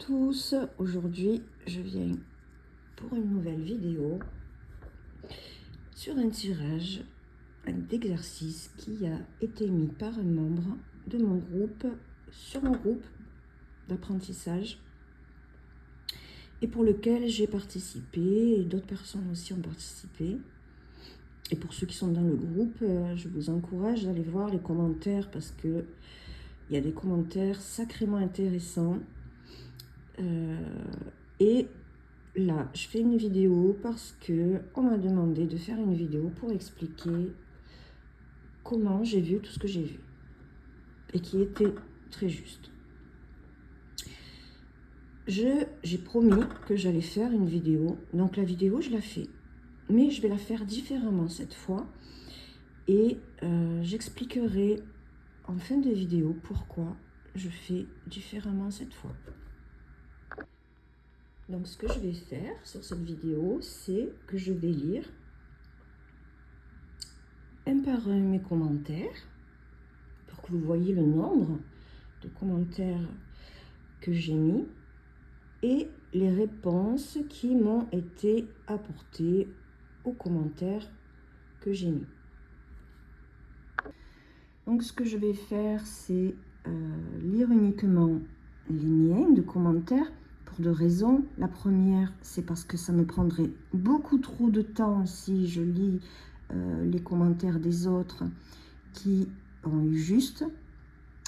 tous, aujourd'hui je viens pour une nouvelle vidéo sur un tirage d'exercice qui a été mis par un membre de mon groupe sur mon groupe d'apprentissage et pour lequel j'ai participé et d'autres personnes aussi ont participé. Et pour ceux qui sont dans le groupe, je vous encourage à aller voir les commentaires parce que il y a des commentaires sacrément intéressants. Et là, je fais une vidéo parce que on m'a demandé de faire une vidéo pour expliquer comment j'ai vu tout ce que j'ai vu et qui était très juste. J'ai promis que j'allais faire une vidéo, donc la vidéo je la fais, mais je vais la faire différemment cette fois et j'expliquerai en fin de vidéo pourquoi je fais différemment cette fois. Donc ce que je vais faire sur cette vidéo, c'est que je vais lire un par un mes commentaires pour que vous voyez le nombre de commentaires que j'ai mis et les réponses qui m'ont été apportées aux commentaires que j'ai mis. Donc ce que je vais faire, c'est lire uniquement les miens de commentaires pour deux raisons. La première, c'est parce que ça me prendrait beaucoup trop de temps si je lis les commentaires des autres qui ont eu juste.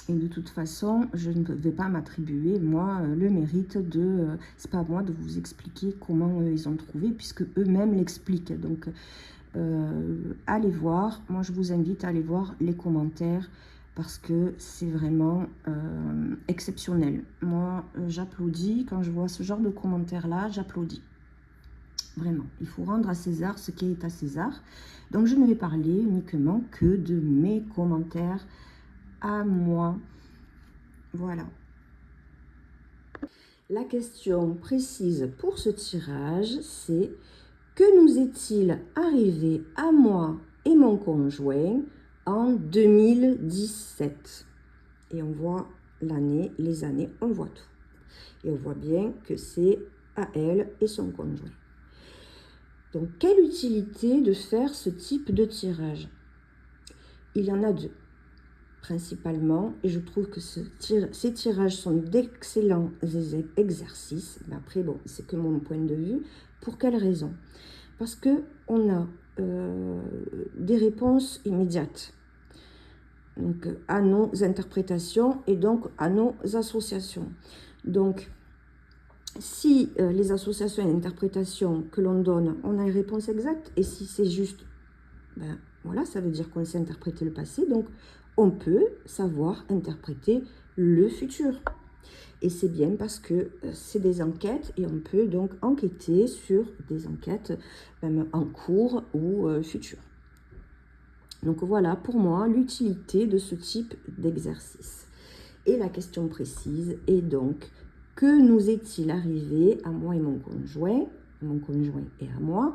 Et de toute façon, je ne vais pas m'attribuer, moi, le mérite de... c'est pas à moi de vous expliquer comment ils ont trouvé, puisque eux-mêmes l'expliquent. Donc, allez voir. Moi, je vous invite à aller voir les commentaires parce que c'est vraiment exceptionnel. Moi, j'applaudis. Quand je vois ce genre de commentaires-là, j'applaudis. Vraiment, il faut rendre à César ce qui est à César. Donc, je ne vais parler uniquement que de mes commentaires à moi. Voilà. La question précise pour ce tirage, c'est: que nous est-il arrivé à moi et mon conjoint en 2017? Et on voit l'année, les années, on voit tout. Et on voit bien que c'est à elle et son conjoint. Donc, quelle utilité de faire ce type de tirage? Il y en a deux, principalement, et je trouve que ces tirages sont d'excellents exercices. Mais après, bon, c'est que mon point de vue. Pour quelle raison? Parce qu'on a des réponses immédiates donc, à nos interprétations et donc à nos associations. Donc, si les associations et interprétations que l'on donne, on a une réponse exacte, et si c'est juste, ben voilà, ça veut dire qu'on sait interpréter le passé, donc on peut savoir interpréter le futur. Et c'est bien parce que c'est des enquêtes et on peut donc enquêter sur des enquêtes même en cours ou futures. Donc voilà pour moi l'utilité de ce type d'exercice. Et la question précise est donc: que nous est-il arrivé à moi et mon conjoint et à moi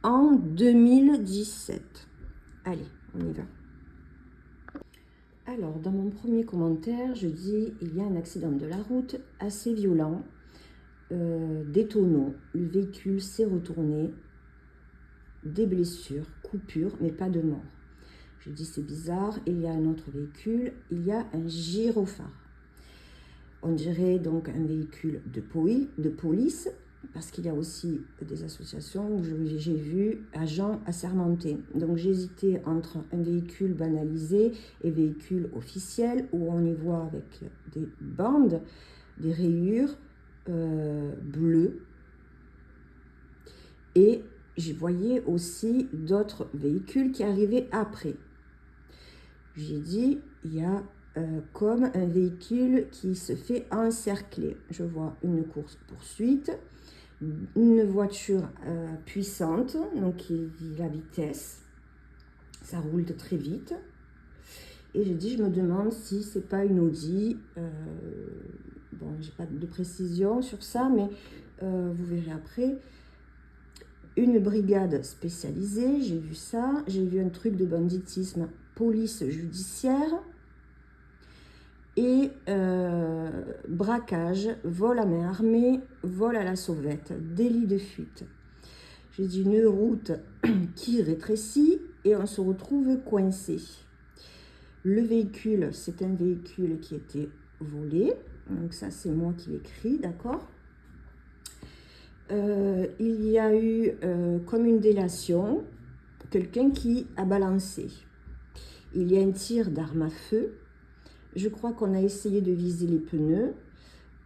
en 2017? Allez, on y va. Alors, dans mon premier commentaire, je dis: il y a un accident de la route assez violent, des tonneaux, le véhicule s'est retourné, des blessures, coupures, mais pas de mort. Je dis: c'est bizarre, il y a un autre véhicule, il y a un gyrophare. On dirait donc un véhicule de police, parce qu'il y a aussi des associations où j'ai vu agents assermentés. Donc j'hésitais entre un véhicule banalisé et véhicule officiel, où on y voit avec des bandes, des rayures bleues. Et je voyais aussi d'autres véhicules qui arrivaient après. J'ai dit: il y a comme un véhicule qui se fait encercler. Je vois une course-poursuite, une voiture puissante, donc qui dit la vitesse, ça roule très vite. Et j'ai dit: je me demande si c'est pas une Audi. Bon, j'ai pas de précision sur ça, mais vous verrez après. Une brigade spécialisée, j'ai vu ça. J'ai vu un truc de banditisme, police judiciaire. et braquage, vol à main armée, vol à la sauvette, délit de fuite. J'ai dit une route qui rétrécit et on se retrouve coincé. Le véhicule, c'est un véhicule qui était volé. Donc ça, c'est moi qui l'écris, d'accord. Il y a eu comme une délation, quelqu'un qui a balancé. Il y a un tir d'arme à feu. Je crois qu'on a essayé de viser les pneus.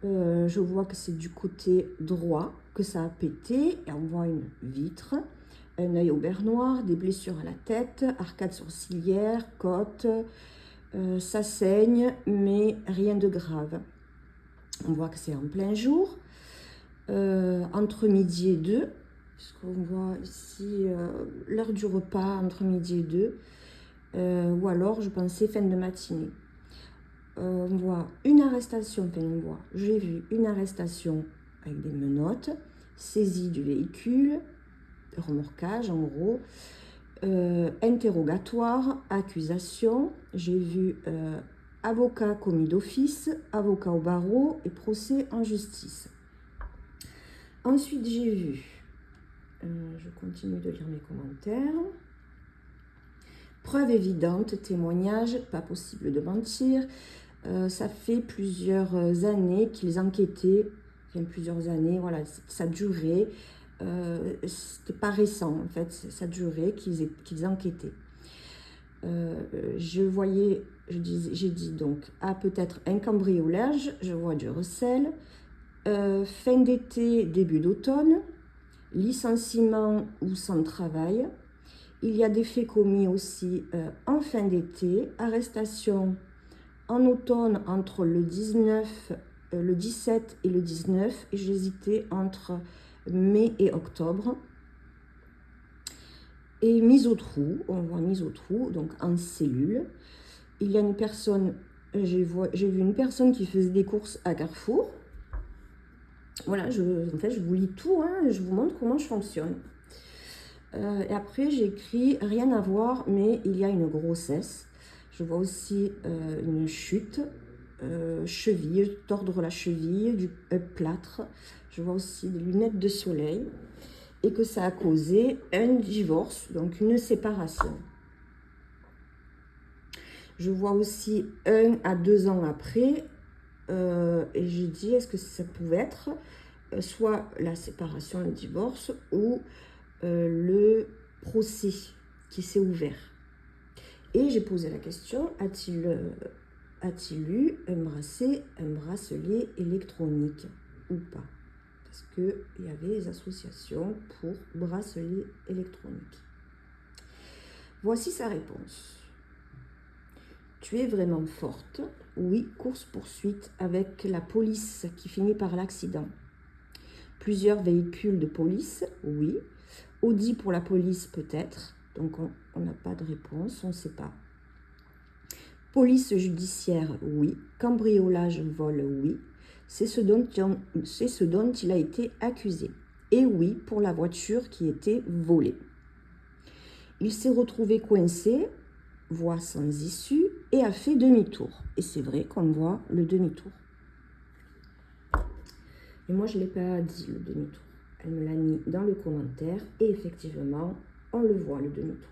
Je vois que c'est du côté droit que ça a pété. Et on voit une vitre, un œil au beurre noir, des blessures à la tête, arcade sourcilière, côte. Ça saigne, mais rien de grave. On voit que c'est en plein jour. Entre midi et 2, puisqu'on voit ici l'heure du repas entre midi et 2, ou alors je pensais fin de matinée. On voit une arrestation, j'ai vu une arrestation avec des menottes, saisie du véhicule, remorquage en gros, interrogatoire, accusation, j'ai vu avocat commis d'office, avocat au barreau et procès en justice. Ensuite, j'ai vu, je continue de lire mes commentaires, preuve évidente, témoignage, pas possible de mentir. Ça fait plusieurs années qu'ils enquêtaient, enfin plusieurs années, voilà, ça durait. C'était pas récent en fait, ça durait qu'ils enquêtaient. Je voyais, j'ai dit donc, peut-être un cambriolage, je vois du recel. Fin d'été, début d'automne, licenciement ou sans travail. Il y a des faits commis aussi en fin d'été, arrestation en automne entre le 17 et le 19, et j'hésitais entre mai et octobre. Et mise au trou, on voit mise au trou, donc en cellule. Il y a une personne, j'ai vu une personne qui faisait des courses à Carrefour. Voilà, en fait, je vous lis tout, hein, je vous montre comment je fonctionne. Et après, j'ai écrit rien à voir, mais il y a une grossesse. Je vois aussi une chute, cheville, tordre la cheville, un plâtre. Je vois aussi des lunettes de soleil et que ça a causé un divorce, donc une séparation. Je vois aussi 1 à 2 ans après, et j'ai dit est-ce que ça pouvait être soit la séparation, le divorce, ou le procès qui s'est ouvert. Et j'ai posé la question, a-t-il eu un bracelet électronique ou pas? Parce qu'il y avait des associations pour bracelet électronique. Voici sa réponse. Tu es vraiment forte. Oui, course-poursuite avec la police qui finit par l'accident. Plusieurs véhicules de police, oui. Audi pour la police peut-être. Donc on n'a pas de réponse, on ne sait pas. Police judiciaire, oui. Cambriolage, vol, oui. C'est ce dont il a été accusé. Et oui, pour la voiture qui était volée. Il s'est retrouvé coincé, voie sans issue, et a fait demi-tour. Et c'est vrai qu'on voit le demi-tour. Et moi, je ne l'ai pas dit, le demi-tour. Elle me l'a mis dans le commentaire, et effectivement, on le voit, le demi-tour.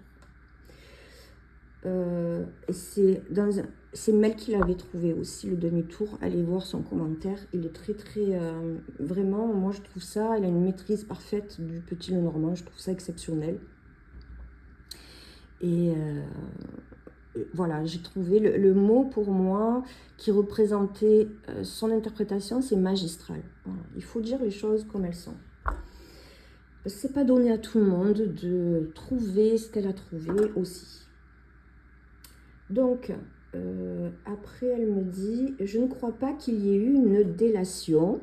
C'est Mel qui l'avait trouvé aussi, le demi-tour. Allez voir son commentaire. Il est très, très... vraiment, moi, je trouve ça... Il a une maîtrise parfaite du petit Lenormand. Je trouve ça exceptionnel. Et voilà, j'ai trouvé le mot pour moi qui représentait son interprétation, c'est magistral. Voilà. Il faut dire les choses comme elles sont. C'est pas donné à tout le monde de trouver ce qu'elle a trouvé aussi. Donc, après, elle me dit, je ne crois pas qu'il y ait eu une délation.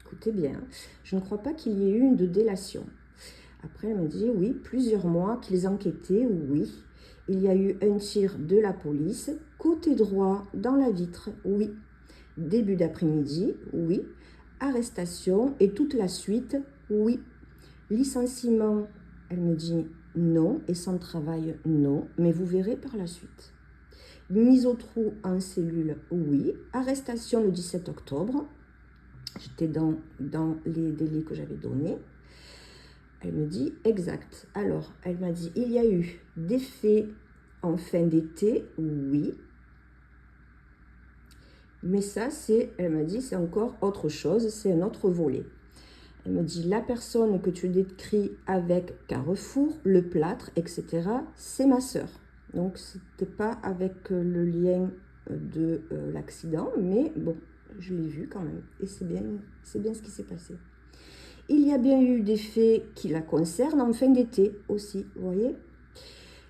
Écoutez bien, je ne crois pas qu'il y ait eu une délation. Après, elle me dit, oui, plusieurs mois qu'ils enquêtaient, oui. Il y a eu un tir de la police, côté droit, dans la vitre, oui. Début d'après-midi, oui. Arrestation et toute la suite, oui. Licenciement, elle me dit non. Et sans travail, non. Mais vous verrez par la suite. Mise au trou en cellule, oui. Arrestation le 17 octobre. J'étais dans les délais que j'avais donnés. Elle me dit exact. Alors, elle m'a dit, il y a eu des faits en fin d'été, oui. Mais ça, elle m'a dit, c'est encore autre chose, c'est un autre volet. Elle me dit, la personne que tu décris avec Carrefour, le plâtre, etc., c'est ma sœur. Donc, ce n'était pas avec le lien de l'accident, mais bon, je l'ai vu quand même. Et c'est bien ce qui s'est passé. Il y a bien eu des faits qui la concernent en fin d'été aussi, vous voyez.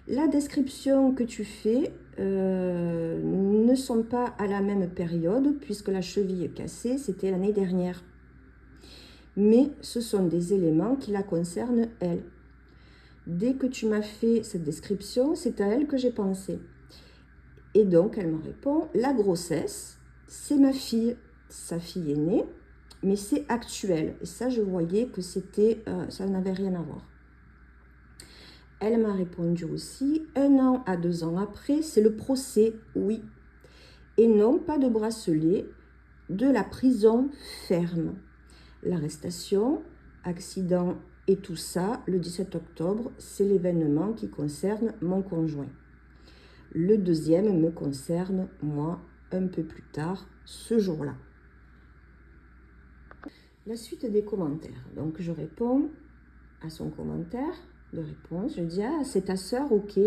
La description que tu fais ne sont pas à la même période, puisque la cheville cassée, c'était l'année dernière. Mais ce sont des éléments qui la concernent, elle. Dès que tu m'as fait cette description, c'est à elle que j'ai pensé. Et donc, elle me répond, la grossesse, c'est ma fille. Sa fille est née, mais c'est actuel. Et ça, je voyais que ça n'avait rien à voir. Elle m'a répondu aussi, 1 an à 2 ans après, c'est le procès, oui. Et non, pas de bracelet, de la prison ferme. L'arrestation, accident et tout ça, le 17 octobre, c'est l'événement qui concerne mon conjoint. Le deuxième me concerne, moi, un peu plus tard, ce jour-là. La suite des commentaires. Donc, je réponds à son commentaire de réponse. Je dis, ah, c'est ta sœur, ok.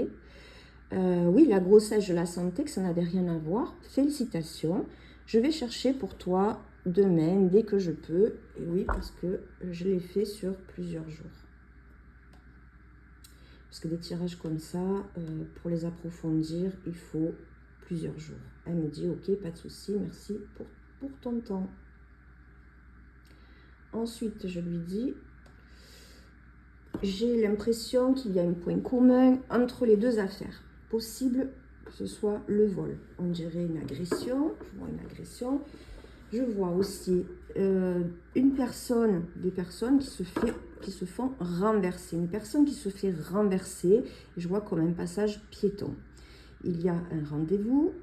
Oui, la grossesse, je la sentais que ça n'avait rien à voir. Félicitations. Je vais chercher pour toi demain, dès que je peux. Et oui, parce que je l'ai fait sur plusieurs jours. Parce que des tirages comme ça, pour les approfondir, il faut plusieurs jours. Elle me dit, ok, pas de souci, merci pour ton temps. Ensuite, je lui dis, j'ai l'impression qu'il y a un point commun entre les deux affaires. Possible que ce soit le vol. On dirait une agression. Je vois une agression. Je vois aussi des personnes qui se font renverser. Une personne qui se fait renverser. Je vois comme un passage piéton. Il y a un rendez-vous.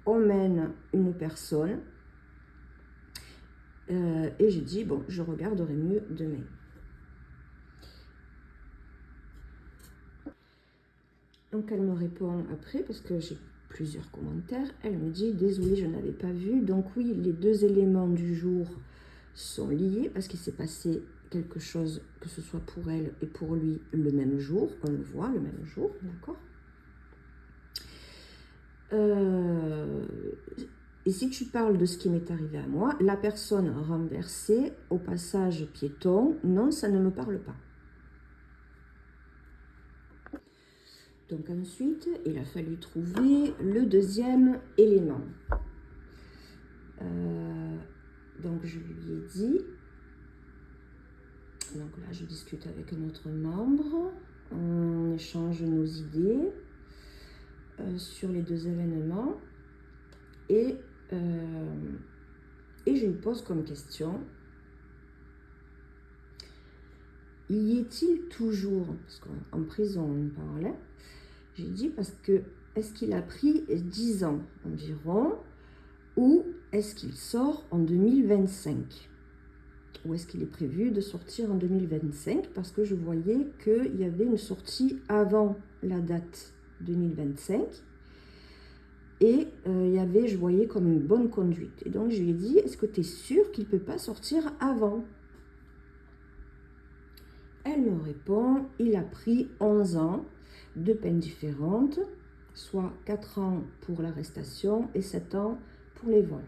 On mène une personne. Et j'ai dit, bon, je regarderai mieux demain. Donc, elle me répond après, parce que j'ai plusieurs commentaires. Elle me dit, désolée, je n'avais pas vu. Donc, oui, les deux éléments du jour sont liés, parce qu'il s'est passé quelque chose, que ce soit pour elle et pour lui, le même jour. On le voit, le même jour, d'accord. Et si tu parles de ce qui m'est arrivé à moi, la personne renversée au passage piéton, non, ça ne me parle pas. Donc ensuite, il a fallu trouver le deuxième élément. Donc je lui ai dit, donc là je discute avec un autre membre, on échange nos idées sur les deux événements et je lui pose comme question, y est-il toujours, parce qu'en prison on parlait, j'ai dit parce que est-ce qu'il a pris 10 ans environ ou est-ce qu'il sort en 2025 ou est-ce qu'il est prévu de sortir en 2025 parce que je voyais qu'il y avait une sortie avant la date 2025 et je voyais comme une bonne conduite. Et donc je lui ai dit, est-ce que tu es sûr qu'il ne peut pas sortir avant? Elle me répond, il a pris 11 ans, 2 peines différentes, soit 4 ans pour l'arrestation et 7 ans pour les vols.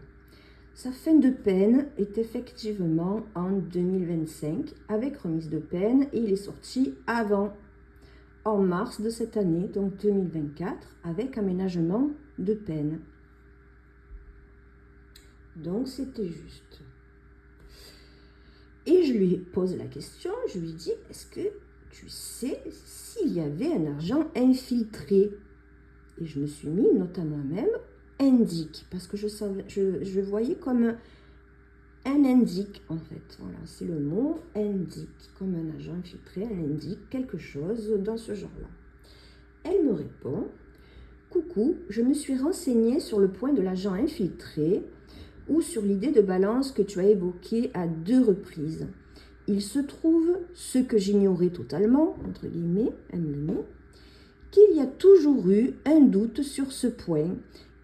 Sa fin de peine est effectivement en 2025 avec remise de peine et il est sorti avant, en mars de cette année, donc 2024, avec aménagement de peine. Donc c'était juste. Et je lui pose la question, je lui dis, est-ce que tu sais s'il y avait un argent infiltré? Et je me suis mis notamment même indique, parce que je voyais comme un indique en fait. Voilà, c'est le mot indique, comme un agent infiltré, un indique quelque chose dans ce genre-là. Elle me répond, coucou, je me suis renseignée sur le point de l'agent infiltré ou sur l'idée de balance que tu as évoquée à 2 reprises. Il se trouve, ce que j'ignorais totalement, entre guillemets, qu'il y a toujours eu un doute sur ce point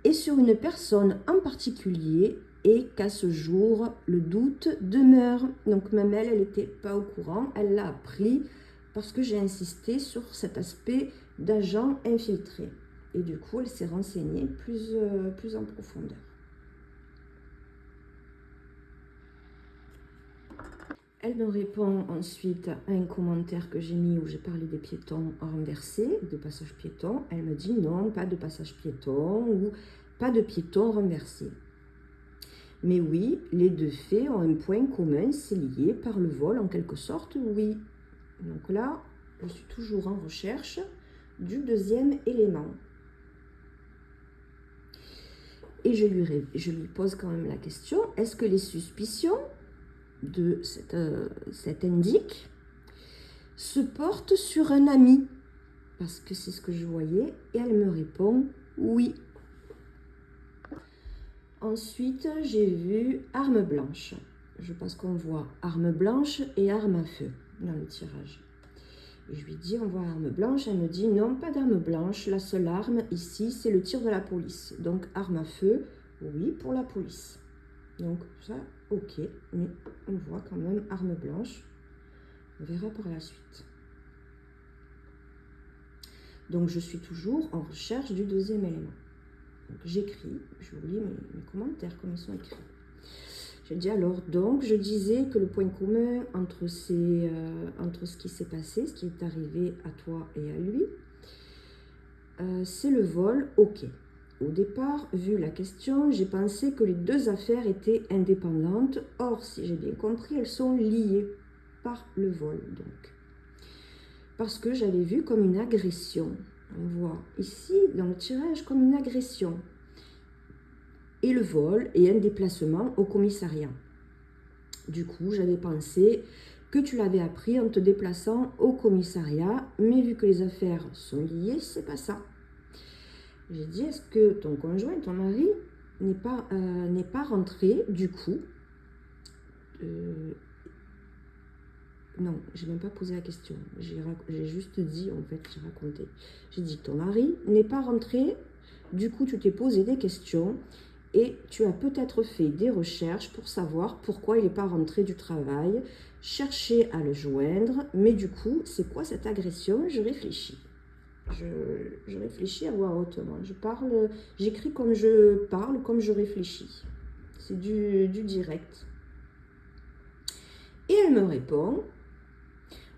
et sur une personne en particulier et qu'à ce jour, le doute demeure. Donc même elle n'était pas au courant, elle l'a appris parce que j'ai insisté sur cet aspect d'agent infiltré. Et du coup, elle s'est renseignée plus en profondeur. Elle me répond ensuite à un commentaire que j'ai mis où j'ai parlé des piétons renversés, de passage piéton. Elle me dit non, pas de passage piéton ou pas de piétons renversés. Mais oui, les 2 faits ont un point commun, c'est lié par le vol en quelque sorte, oui. Donc là, je suis toujours en recherche du 2e élément. Et je lui pose quand même la question, est-ce que les suspicions de cet indique se portent sur un ami? Parce que c'est ce que je voyais. Et elle me répond oui. Ensuite, j'ai vu arme blanche. Je pense qu'on voit arme blanche et arme à feu dans le tirage. Et je lui dis, on voit arme blanche. Elle me dit, non, pas d'arme blanche. La seule arme ici, c'est le tir de la police. Donc, arme à feu, oui, pour la police. Donc, ça, ok. Mais on voit quand même arme blanche. On verra par la suite. Donc, je suis toujours en recherche du 2e élément. J'écris, je vous lis mes commentaires comme ils sont écrits. J'ai dit alors, donc, je disais que le point commun entre ce qui s'est passé, ce qui est arrivé à toi et à lui, c'est le vol, ok. Au départ, vu la question, j'ai pensé que les 2 affaires étaient indépendantes. Or, si j'ai bien compris, elles sont liées par le vol, donc. Parce que j'avais vu comme une agression. On voit ici, dans le tirage, comme une agression. Et le vol et un déplacement au commissariat. Du coup, j'avais pensé que tu l'avais appris en te déplaçant au commissariat, mais vu que les affaires sont liées, c'est pas ça. J'ai dit, est-ce que ton conjoint, ton mari, n'est pas rentré, du coup non, je n'ai même pas posé la question. J'ai juste dit, en fait, j'ai raconté. J'ai dit, ton mari n'est pas rentré, du coup, tu t'es posé des questions et tu as peut-être fait des recherches pour savoir pourquoi il n'est pas rentré du travail, chercher à le joindre, mais du coup, c'est quoi cette agression? Je réfléchis. Je réfléchis à voix haute. J'écris comme je parle, comme je réfléchis. C'est du direct. Et elle me répond,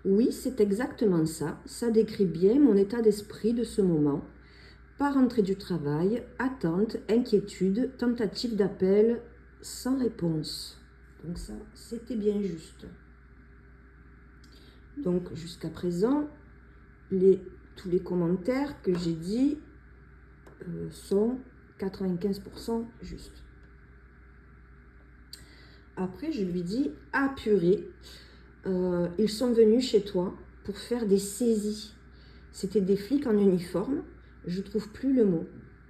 oui, c'est exactement ça. Ça décrit bien mon état d'esprit de ce moment. Pas rentrée du travail, attente, inquiétude, tentative d'appel, sans réponse. Donc ça, c'était bien juste. Donc jusqu'à présent, tous les commentaires que j'ai dit sont 95% justes. Après, je lui dis, ah purée, ils sont venus chez toi pour faire des saisies. C'était des flics en uniforme. Je ne trouve plus le mot,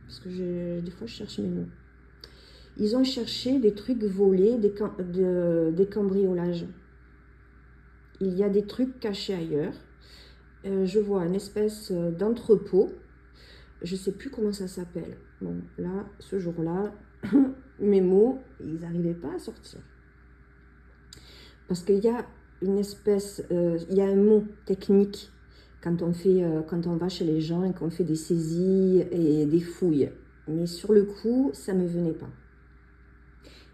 parce que des fois je cherche mes mots. Ils ont cherché des trucs volés, des cambriolages. Il y a des trucs cachés ailleurs. Je vois une espèce d'entrepôt. Je ne sais plus comment ça s'appelle. Bon, là, ce jour-là, mes mots, ils n'arrivaient pas à sortir. Parce qu'il y a une espèce, il y a un mot technique quand on va chez les gens et qu'on fait des saisies et des fouilles. Mais sur le coup, ça ne me venait pas.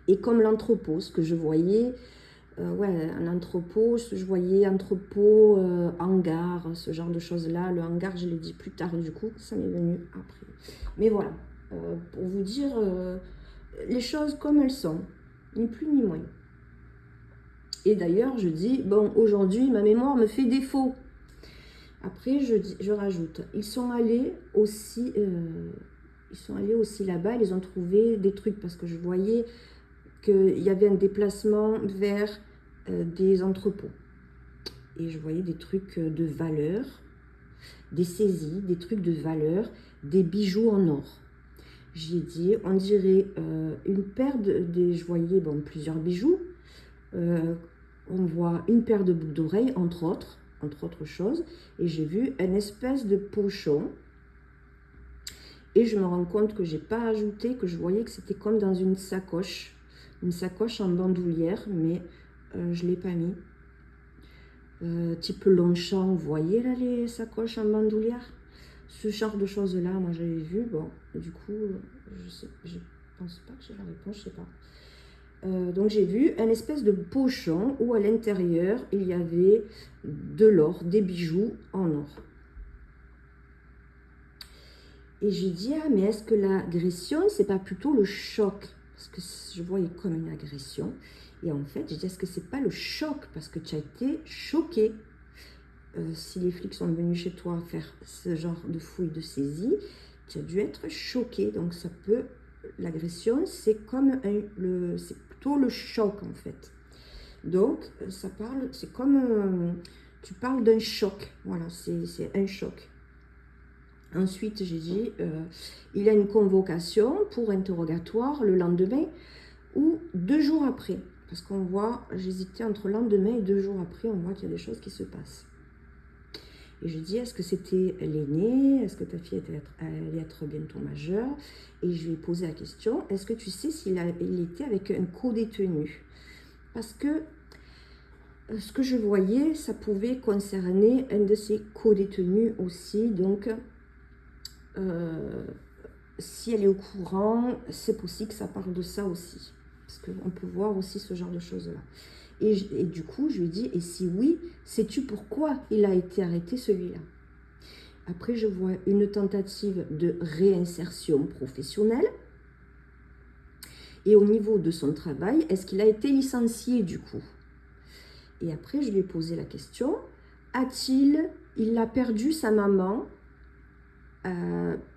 Et comme l'entrepôt, ce que je voyais, un entrepôt, je voyais entrepôt, hangar, ce genre de choses-là. Le hangar, je l'ai dit plus tard, du coup, ça m'est venu après. Mais voilà, pour vous dire les choses comme elles sont, ni plus ni moins. Et d'ailleurs, je dis, bon, aujourd'hui, ma mémoire me fait défaut. Après, je rajoute, ils sont allés aussi là-bas, ils ont trouvé des trucs, parce que je voyais qu'il y avait un déplacement vers des entrepôts. Et je voyais des trucs de valeur. des saisies, des trucs de valeur, des bijoux en or. J'ai dit, on dirait une paire je voyais plusieurs bijoux. On voit une paire de boucles d'oreilles, entre autres choses. Et j'ai vu une espèce de pochon. Et je me rends compte que j'ai pas ajouté, que je voyais que c'était comme dans une sacoche en bandoulière, mais je l'ai pas mis. Type Longchamp, vous voyez là les sacoches en bandoulière? Ce genre de choses-là, moi j'avais vu. Bon, du coup, je pense pas que j'ai la réponse, je sais pas. Donc j'ai vu un espèce de pochon où à l'intérieur il y avait de l'or, des bijoux en or. Et j'ai dit, ah mais est-ce que l'agression, c'est pas plutôt le choc? Parce que je voyais comme une agression. Et en fait, j'ai dit, est-ce que c'est pas le choc? Parce que tu as été choqué. Si les flics sont venus chez toi faire ce genre de fouille de saisie, tu as dû être choqué. Donc ça peut, l'agression, c'est comme c'est plutôt le choc en fait. Donc ça parle, c'est comme, tu parles d'un choc. Voilà, c'est un choc. Ensuite, j'ai dit, il y a une convocation pour interrogatoire le lendemain ou 2 jours après. Parce qu'on voit, j'hésitais entre le lendemain et 2 jours après, on voit qu'il y a des choses qui se passent. Et je dis, est-ce que c'était l'aîné? Est-ce que ta fille allait être bientôt majeure? Et je lui ai posé la question, est-ce que tu sais s'il était avec un co-détenu? Parce que ce que je voyais, ça pouvait concerner un de ses co-détenus aussi. Donc, si elle est au courant, c'est possible que ça parle de ça aussi. Parce qu'on peut voir aussi ce genre de choses-là. Et du coup, je lui ai dit, et si oui, sais-tu pourquoi il a été arrêté celui-là? Après, je vois une tentative de réinsertion professionnelle. Et au niveau de son travail, est-ce qu'il a été licencié du coup? Et après, je lui ai posé la question, il a perdu sa maman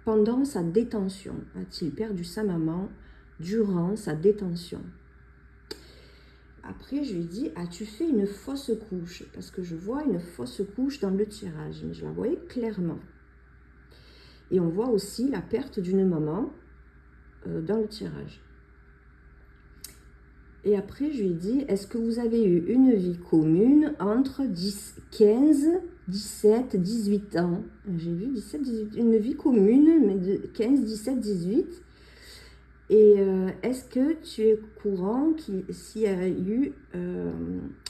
pendant sa détention? A-t-il perdu sa maman durant sa détention? Après, je lui ai dit, as-tu fait une fausse couche? Parce que je vois une fausse couche dans le tirage, mais je la voyais clairement. Et on voit aussi la perte d'une maman dans le tirage. Et après, je lui ai dit, est-ce que vous avez eu une vie commune entre 15, 17, 18 ans? J'ai vu 17, 18, une vie commune, mais de 15, 17, 18. Et est-ce que tu es au courant s'il y a eu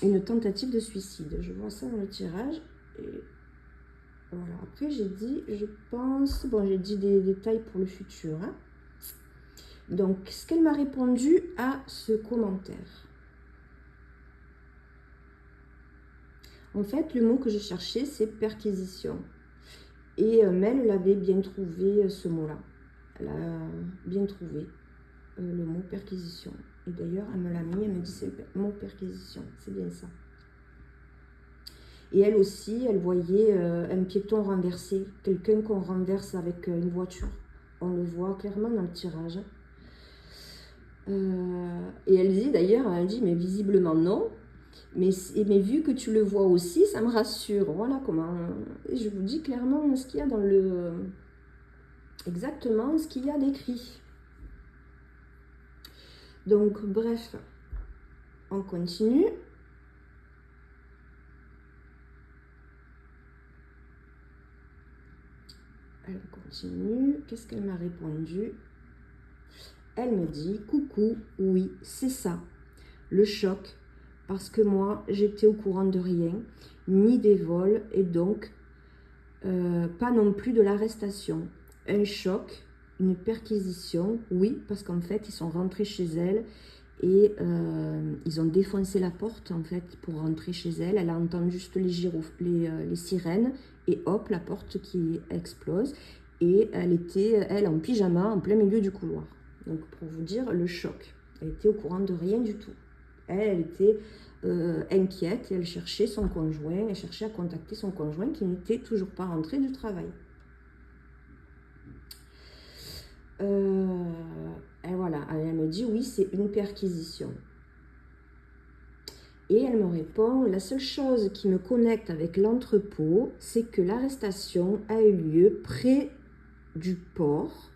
une tentative de suicide? Je vois ça dans le tirage. Et voilà. Après, j'ai dit, je pense... Bon, j'ai dit des détails pour le futur. Hein. Donc, ce qu'elle m'a répondu à ce commentaire. En fait, le mot que je cherchais, c'est perquisition. Et Mel l'avait bien trouvé, ce mot-là. Elle a bien trouvé le mot perquisition. Et d'ailleurs, elle me l'a mis, elle me dit c'est le mot perquisition. C'est bien ça. Et elle aussi, elle voyait un piéton renversé. Quelqu'un qu'on renverse avec une voiture. On le voit clairement dans le tirage. Et elle dit d'ailleurs, elle dit, mais visiblement non. Mais vu que tu le vois aussi, ça me rassure. Voilà comment. Et je vous dis clairement ce qu'il y a dans le. Exactement ce qu'il y a d'écrit. Donc, bref, on continue. Elle continue. Qu'est-ce qu'elle m'a répondu? Elle me dit, coucou, oui, c'est ça, le choc, parce que moi, j'étais au courant de rien, ni des vols, et donc, pas non plus de l'arrestation. Un choc, une perquisition, oui, parce qu'en fait, ils sont rentrés chez elle, et ils ont défoncé la porte, en fait, pour rentrer chez elle. Elle a entendu juste les sirènes, et hop, la porte qui explose, et elle était, elle, en pyjama, en plein milieu du couloir. Donc, pour vous dire, le choc. Elle était au courant de rien du tout. Elle était inquiète et elle cherchait son conjoint, elle cherchait à contacter son conjoint qui n'était toujours pas rentré du travail. Et voilà, elle me dit, oui, c'est une perquisition. Et elle me répond, la seule chose qui me connecte avec l'entrepôt, c'est que l'arrestation a eu lieu près du port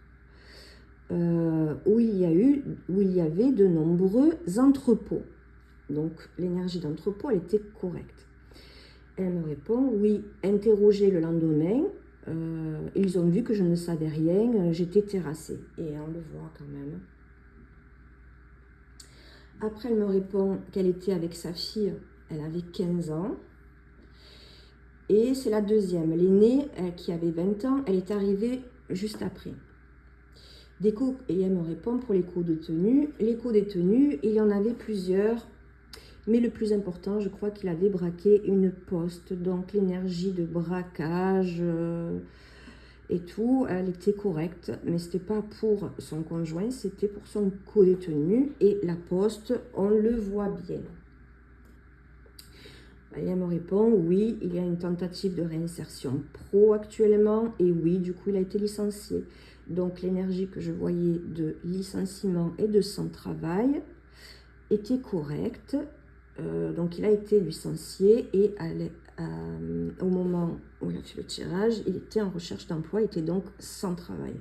où il y avait de nombreux entrepôts. Donc l'énergie d'entrepôt, elle était correcte. Elle me répond, oui, interrogé le lendemain, ils ont vu que je ne savais rien, j'étais terrassée. Et on le voit quand même. Après, elle me répond qu'elle était avec sa fille, elle avait 15 ans. Et c'est la deuxième, l'aînée, qui avait 20 ans, elle est arrivée juste après. Et elle me répond pour les co-détenus. Les co-détenus, il y en avait plusieurs, mais le plus important, je crois qu'il avait braqué une poste. Donc l'énergie de braquage et tout, elle était correcte, mais ce n'était pas pour son conjoint, c'était pour son co-détenu. Et la poste, on le voit bien. Et elle me répond, oui, il y a une tentative de réinsertion pro actuellement, et oui, du coup, il a été licencié. Donc, l'énergie que je voyais de licenciement et de son travail était correcte. Donc, il a été licencié et au moment où il a fait le tirage, il était en recherche d'emploi, il était donc sans travail.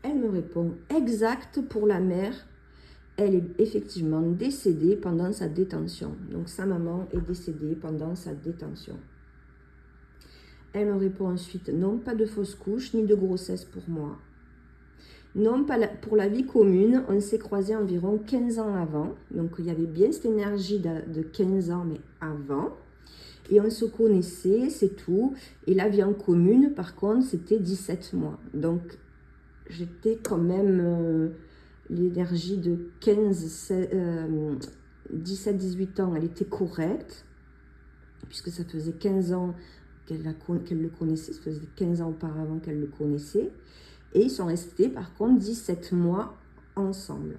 Elle me répond, exact pour la mère. Elle est effectivement décédée pendant sa détention. Donc, sa maman est décédée pendant sa détention. Elle me répond ensuite, non, pas de fausse couche, ni de grossesse pour moi. Non, pas pour la vie commune, on s'est croisés environ 15 ans avant. Donc, il y avait bien cette énergie de 15 ans, mais avant. Et on se connaissait, c'est tout. Et la vie en commune, par contre, c'était 17 mois. Donc, j'étais quand même... l'énergie de 17-18 ans, elle était correcte, puisque ça faisait 15 ans qu'elle le connaissait, ça faisait 15 ans auparavant qu'elle le connaissait, et ils sont restés par contre 17 mois ensemble.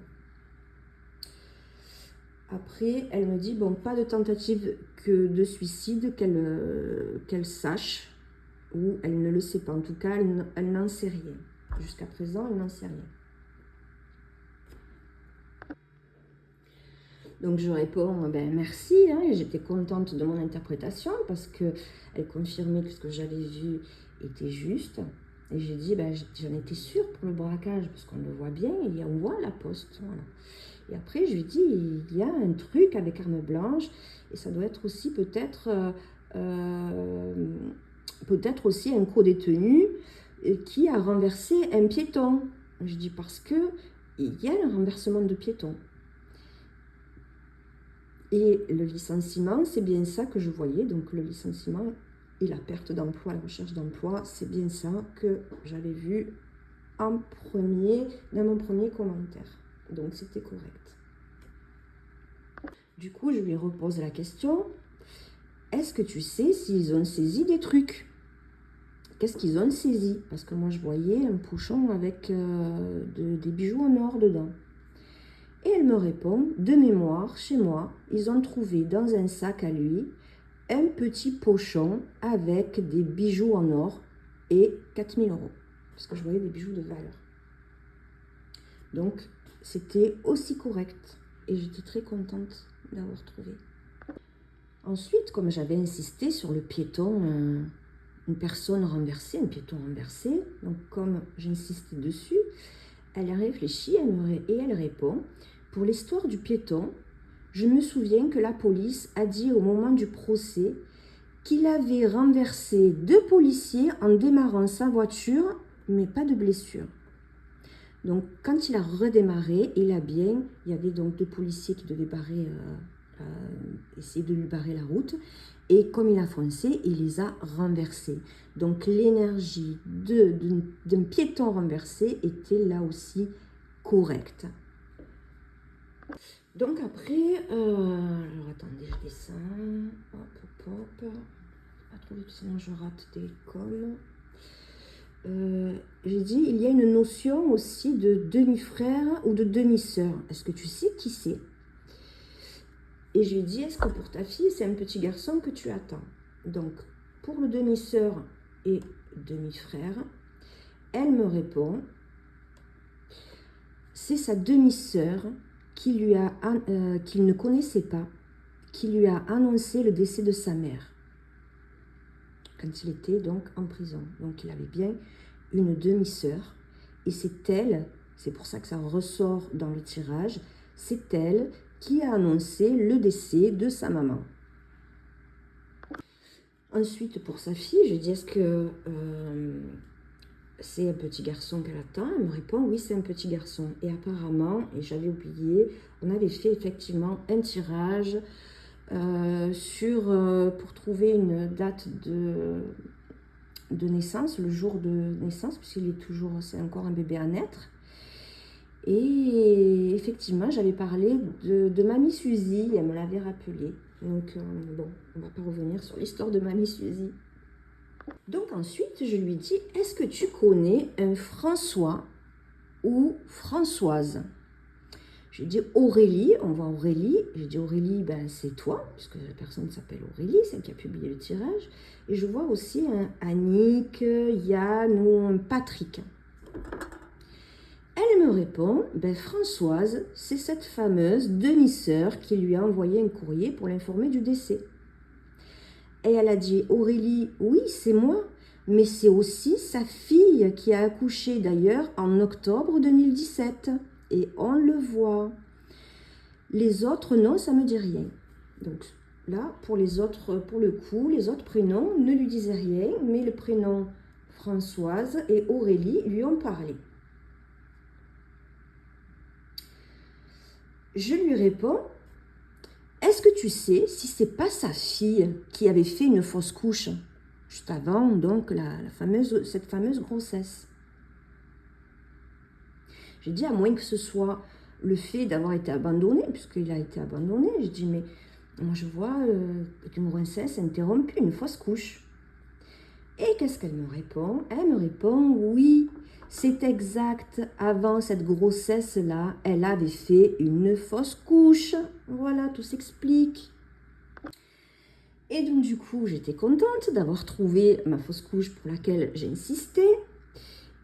Après, elle me dit, bon, pas de tentative que de suicide qu'elle sache, ou elle ne le sait pas, en tout cas, elle n'en sait rien. Jusqu'à présent, elle n'en sait rien. Donc je réponds, ben merci, hein, j'étais contente de mon interprétation parce qu'elle confirmait que ce que j'avais vu était juste. Et j'ai dit, ben, j'en étais sûre pour le braquage parce qu'on le voit bien, et on voit la poste. Voilà. Et après, je lui dis, il y a un truc avec arme blanche et ça doit être aussi peut-être aussi un co-détenu qui a renversé un piéton. Je dis, parce que il y a un renversement de piéton. Et le licenciement, c'est bien ça que je voyais. Donc le licenciement et la perte d'emploi, la recherche d'emploi, c'est bien ça que j'avais vu en premier, dans mon premier commentaire. Donc c'était correct. Du coup, je lui repose la question, est-ce que tu sais s'ils ont saisi des trucs? Qu'est-ce qu'ils ont saisi? Parce que moi, je voyais un pochon avec des bijoux en or dedans. Et elle me répond, de mémoire, chez moi, ils ont trouvé dans un sac à lui un petit pochon avec des bijoux en or et 4 000 €. Parce que je voyais des bijoux de valeur. Donc, c'était aussi correct. Et j'étais très contente d'avoir trouvé. Ensuite, comme j'avais insisté sur le piéton, une personne renversée, un piéton renversé, donc comme j'insistais dessus, elle a réfléchi et elle répond, pour l'histoire du piéton, je me souviens que la police a dit au moment du procès qu'il avait renversé 2 policiers en démarrant sa voiture, mais pas de blessure. Donc, quand il a redémarré, il y avait donc 2 policiers qui devaient essayer de lui barrer la route. Et comme il a foncé, il les a renversés. Donc, l'énergie d'un piéton renversé était là aussi correcte. Donc après, alors attendez, je descends, hop, pas trop vite, sinon je rate des cols. J'ai dit, il y a une notion aussi de demi-frère ou de demi-sœur. Est-ce que tu sais qui c'est? Et je lui ai dit, est-ce que pour ta fille, c'est un petit garçon que tu attends? Donc, pour le demi-sœur et demi-frère, elle me répond, c'est sa demi-sœur qu'il ne connaissait pas, qui lui a annoncé le décès de sa mère quand il était donc en prison. Donc il avait bien une demi-sœur et c'est elle, c'est pour ça que ça ressort dans le tirage, c'est elle qui a annoncé le décès de sa maman. Ensuite, pour sa fille, je dis, est-ce que c'est un petit garçon qu'elle attend? Elle me répond, oui, c'est un petit garçon. Et apparemment, et j'avais oublié, on avait fait effectivement un tirage pour trouver une date de naissance, le jour de naissance, puisqu'il est toujours, c'est encore un bébé à naître. Et effectivement, j'avais parlé de Mamie Suzy, elle me l'avait rappelé. Donc, bon, on ne va pas revenir sur l'histoire de Mamie Suzy. Donc ensuite, je lui dis, est-ce que tu connais un François ou Françoise? Je dis Aurélie, on voit Aurélie. Je dis Aurélie, ben, c'est toi, puisque la personne s'appelle Aurélie, celle qui a publié le tirage. Et je vois aussi un Annick, Yann ou un Patrick. Elle me répond, ben Françoise, c'est cette fameuse demi-sœur qui lui a envoyé un courrier pour l'informer du décès. Et elle a dit, Aurélie, oui, c'est moi, mais c'est aussi sa fille qui a accouché d'ailleurs en octobre 2017. Et on le voit. Les autres, non, ça ne me dit rien. Donc là, pour les autres, pour le coup, les autres prénoms ne lui disaient rien, mais le prénom Françoise et Aurélie lui ont parlé. Je lui réponds, est-ce que tu sais si c'est pas sa fille qui avait fait une fausse couche juste avant donc cette fameuse grossesse? J'ai dit, à moins que ce soit le fait d'avoir été abandonné, puisqu'il a été abandonné. Je dis, mais moi je vois une grossesse interrompue, une fausse couche. Et qu'est-ce qu'elle me répond? Elle me répond, oui, c'est exact. Avant cette grossesse-là, elle avait fait une fausse couche. Voilà, tout s'explique. Et donc du coup, j'étais contente d'avoir trouvé ma fausse couche pour laquelle j'ai insisté.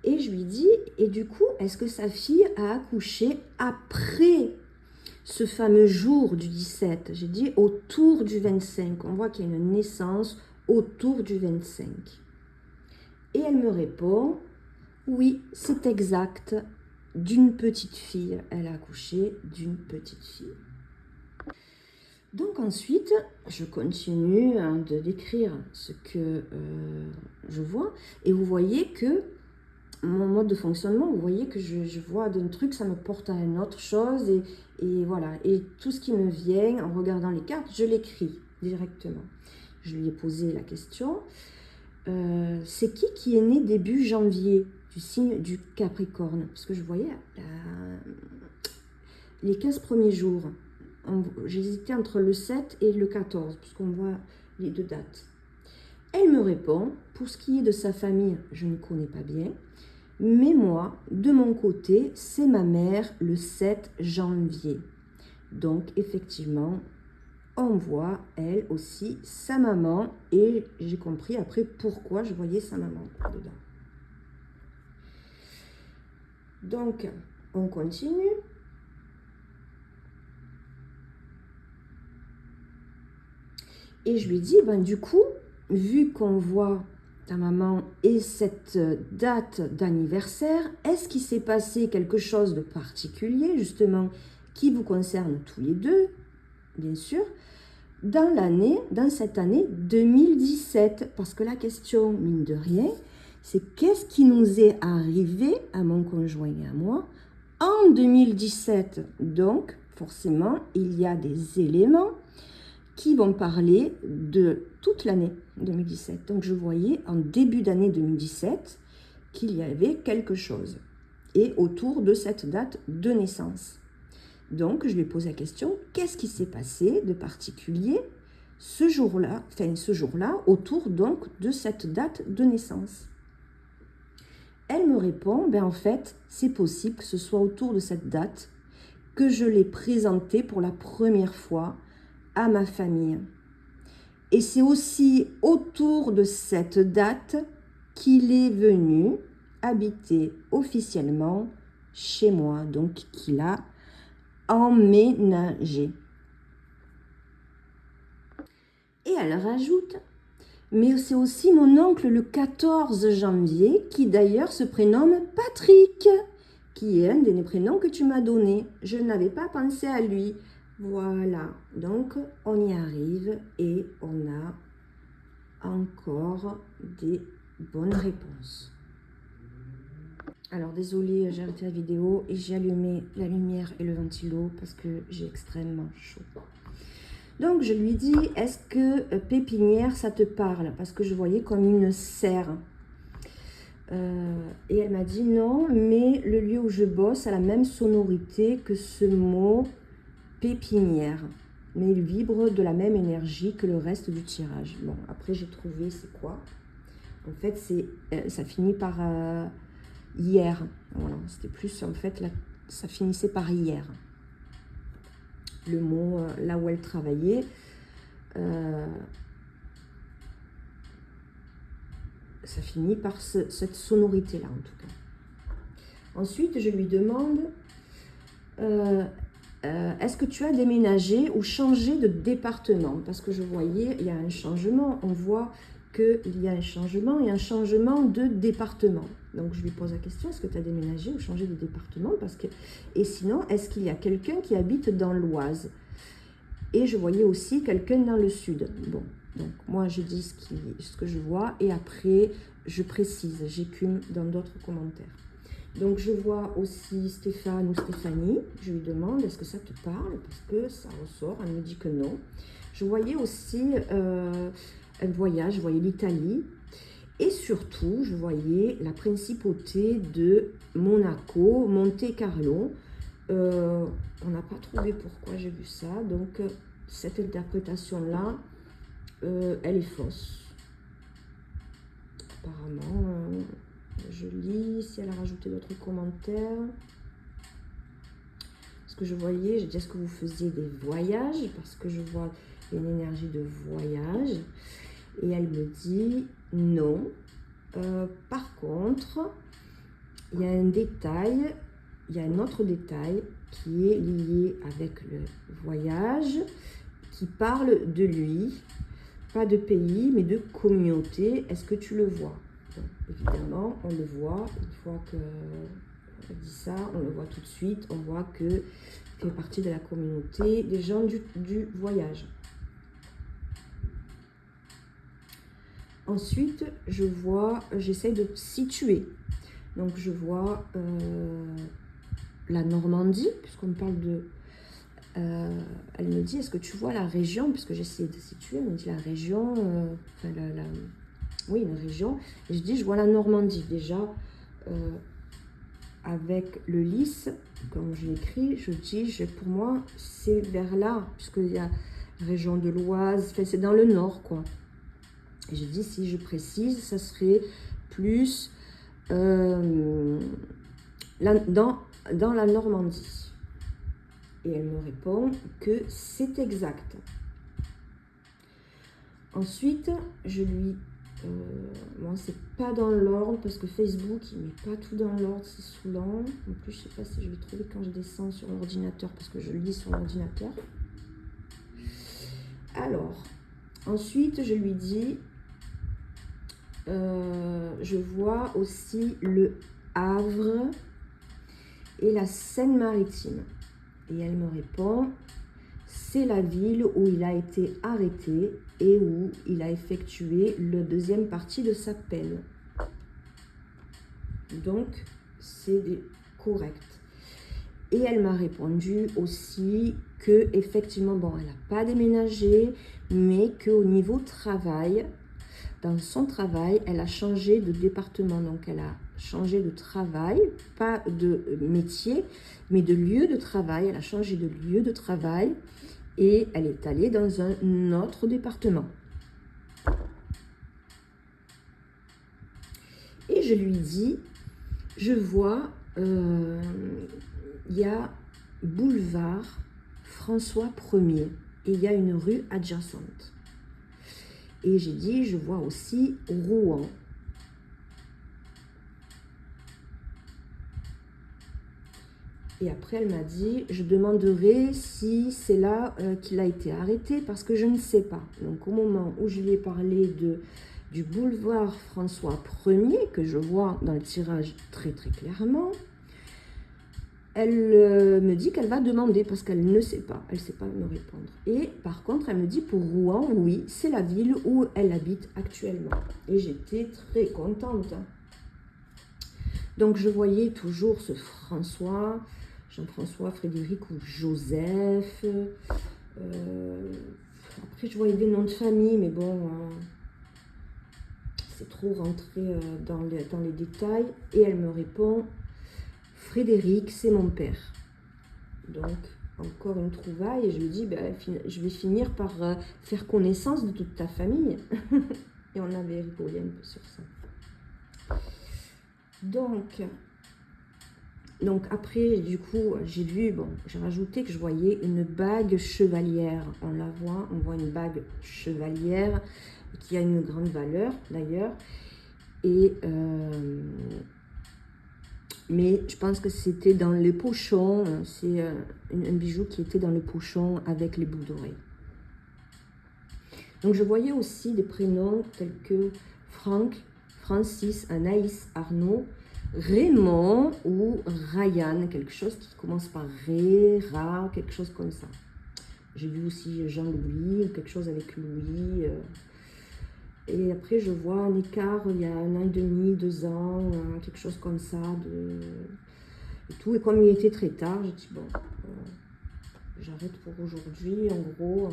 Et je lui dis, et du coup, est-ce que sa fille a accouché après ce fameux jour du 17? J'ai dit autour du 25. On voit qu'il y a une naissance autour du 25. Et elle me répond, oui, c'est exact, d'une petite fille. Elle a accouché d'une petite fille. Donc ensuite, je continue de décrire ce que je vois. Et vous voyez que mon mode de fonctionnement, vous voyez que je vois d'un truc, ça me porte à une autre chose. Et voilà. Et tout ce qui me vient en regardant les cartes, je l'écris directement. Je lui ai posé la question. C'est qui est né début janvier du signe du Capricorne? Parce que je voyais les 15 premiers jours. J'hésitais entre le 7 et le 14, puisqu'on voit les deux dates. Elle me répond, pour ce qui est de sa famille, je ne connais pas bien, mais moi, de mon côté, c'est ma mère le 7 janvier. Donc, effectivement, on voit, elle aussi, sa maman, et j'ai compris après pourquoi je voyais sa maman dedans. Donc, on continue. Et je lui dis, ben du coup, vu qu'on voit ta maman et cette date d'anniversaire, est-ce qu'il s'est passé quelque chose de particulier, justement, qui vous concerne tous les deux, bien sûr, dans cette année 2017? Parce que la question, mine de rien, c'est qu'est-ce qui nous est arrivé à mon conjoint et à moi en 2017? Donc, forcément, il y a des éléments qui vont parler de toute l'année 2017. Donc, je voyais en début d'année 2017 qu'il y avait quelque chose. Et autour de cette date de naissance. Donc, je lui ai posé la question, qu'est-ce qui s'est passé de particulier ce jour-là, autour donc de cette date de naissance? Elle me répond, ben en fait, c'est possible que ce soit autour de cette date que je l'ai présenté pour la première fois à ma famille. Et c'est aussi autour de cette date qu'il est venu habiter officiellement chez moi, donc qu'il a emménager. Et elle rajoute, mais c'est aussi mon oncle le 14 janvier, qui d'ailleurs se prénomme Patrick, qui est un des prénoms que tu m'as donné. Je n'avais pas pensé à lui. Voilà, donc on y arrive et on a encore des bonnes réponses. Alors désolée, j'ai arrêté la vidéo et j'ai allumé la lumière et le ventilo parce que j'ai extrêmement chaud. Donc je lui dis, est-ce que pépinière ça te parle? Parce que je voyais comme une serre. Et elle m'a dit non, mais le lieu où je bosse a la même sonorité que ce mot pépinière. Mais il vibre de la même énergie que le reste du tirage. Bon, après j'ai trouvé c'est quoi. En fait, ça finit par hier. Voilà, c'était plus en fait, là, ça finissait par hier. Le mot, là où elle travaillait, ça finit par cette sonorité-là, en tout cas. Ensuite, je lui demande, est-ce que tu as déménagé ou changé de département? Parce que je voyais, il y a un changement, on voit qu'il y a un changement et un changement de département. Donc, je lui pose la question, est-ce que tu as déménagé ou changé de département? Et sinon, est-ce qu'il y a quelqu'un qui habite dans l'Oise? Et je voyais aussi quelqu'un dans le sud. Bon, donc moi, je dis ce que je vois et après, je précise, j'écume dans d'autres commentaires. Donc, je vois aussi Stéphane ou Stéphanie. Je lui demande, est-ce que ça te parle? Parce que ça ressort, elle me dit que non. Je voyais aussi un voyage, je voyais l'Italie. Et surtout, je voyais la principauté de Monaco, Monte Carlo. On n'a pas trouvé pourquoi j'ai vu ça. Donc, cette interprétation-là, elle est fausse. Apparemment, je lis si elle a rajouté d'autres commentaires. Ce que je voyais, j'ai dit, est-ce que vous faisiez des voyages? Parce que je vois une énergie de voyage. Et elle me dit non. Par contre, il y a un détail, il y a un autre détail qui est lié avec le voyage, qui parle de lui, pas de pays, mais de communauté. Est-ce que tu le vois? Donc, évidemment, on le voit. Une fois qu'on dit ça, on le voit tout de suite. On voit qu'il fait partie de la communauté des gens du voyage. Ensuite, je vois, j'essaie de situer. Donc, je vois la Normandie, puisqu'on parle de... elle me dit, est-ce que tu vois la région? Puisque j'essaie de situer, elle me dit la région, oui, une région. Et je dis, je vois la Normandie. Déjà, avec le lys, comme je l'écris, je dis, pour moi, c'est vers là, puisqu'il y a la région de l'Oise, enfin, c'est dans le nord, quoi. Et je dis, si je précise, ça serait plus dans la Normandie. Et elle me répond que c'est exact. Ensuite, je lui... bon, c'est pas dans l'ordre parce que Facebook, il met pas tout dans l'ordre, c'est saoulant. En plus, je sais pas si je vais trouver quand je descends sur l'ordinateur parce que je le lis sur l'ordinateur. Alors, ensuite, je lui dis... je vois aussi le Havre et la Seine-Maritime. Et elle me répond, c'est la ville où il a été arrêté et où il a effectué la deuxième partie de sa peine. Donc, c'est correct. Et elle m'a répondu aussi que effectivement, bon, elle n'a pas déménagé, mais qu'au niveau travail, dans son travail, elle a changé de département. Donc, elle a changé de travail, pas de métier, mais de lieu de travail. Elle a changé de lieu de travail et elle est allée dans un autre département. Et je lui dis, je vois, il y a boulevard François 1er et il y a une rue adjacente. Et j'ai dit, je vois aussi Rouen. Et après, elle m'a dit, je demanderai si c'est là qu'il a été arrêté, parce que je ne sais pas. Donc, au moment où je lui ai parlé du boulevard François 1er, que je vois dans le tirage très très clairement, elle me dit qu'elle va demander, parce qu'elle ne sait pas. Elle ne sait pas me répondre. Et par contre, elle me dit, pour Rouen, oui, c'est la ville où elle habite actuellement. Et j'étais très contente. Donc, je voyais toujours ce François, Jean-François, Frédéric ou Joseph. Après, je voyais des noms de famille, mais bon, c'est trop rentré dans les détails. Et elle me répond, Frédéric, c'est mon père. Donc, encore une trouvaille. Et je lui dis, ben, je vais finir par faire connaissance de toute ta famille. Et on avait rigolé un peu sur ça. Donc après, du coup, j'ai vu, bon, j'ai rajouté que je voyais une bague chevalière. On la voit, on voit une bague chevalière qui a une grande valeur d'ailleurs. Et mais je pense que c'était dans les pochons, c'est un bijou qui était dans le pochon avec les boucles d'oreilles. Donc je voyais aussi des prénoms tels que Franck, Francis, Anaïs, Arnaud, Raymond ou Ryan, quelque chose qui commence par Ré, Ra, quelque chose comme ça. J'ai vu aussi Jean-Louis, quelque chose avec Louis. Et après, je vois un écart, il y a 1 an et demi, 2 ans, quelque chose comme ça. Et tout. Et comme il était très tard, j'ai dit, bon, j'arrête pour aujourd'hui, en gros,